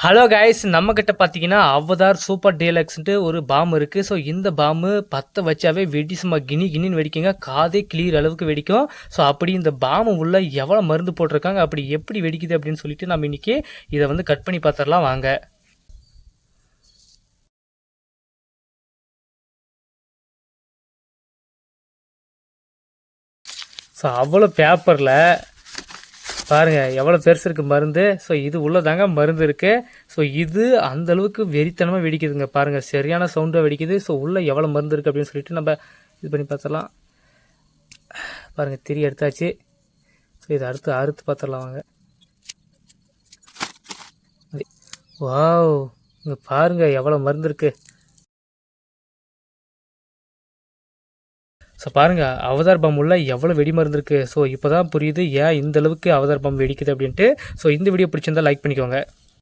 Hello guys, நம்மக்கிட்ட பார்த்தீங்கன்னா Avatar super டீலக்ஸ்ன்ட்டு ஒரு பாம் இருக்குது. ஸோ இந்த பாம்பு பற்ற வச்சாவே வெடி சும்மா கிணின்னு வெடிக்குங்க. காதே கிளியர் அளவுக்கு வெடிக்கும். ஸோ அப்படி இந்த பாம்பு உள்ள எவ்வளோ மருந்து போட்டிருக்காங்க, அப்படி எப்படி வெடிக்குது அப்படின்னு சொல்லிட்டு நம்ம இன்னைக்கு இதை வந்து கட் பண்ணி பார்த்துடலாம் வாங்க. ஸோ அவ்வளோ பேப்பரில் பாருங்கள் எவ்வளோ பெருசு இருக்குது மருந்து. ஸோ இது உள்ளதாங்க மருந்து இருக்குது. ஸோ இது அந்தளவுக்கு வெறித்தனமாக வெடிக்குதுங்க. பாருங்கள் சரியான சவுண்டாக வெடிக்குது. ஸோ உள்ளே எவ்வளோ மருந்து இருக்குது அப்படின்னு சொல்லிட்டு நம்ம இது பண்ணி பார்த்துடலாம். பாருங்கள் திரி எடுத்தாச்சு. ஸோ இதை அறுத்து பார்த்துடலாம் வாங்க. வாவ், இங்கே பாருங்கள் எவ்வளோ மருந்து இருக்குது. ஸோ பாருங்கள் அவதார் பாம் உள்ள எவ்வளோ வெடி மருந்து இருக்குது. ஸோ இப்போ தான் புரியுது ஏன் இந்த அளவுக்கு அவதார் பாம் வெடிக்குது அப்படின்ட்டு. ஸோ இந்த வீடியோ பிடிச்சிருந்தா லைக் பண்ணிக்கோங்க.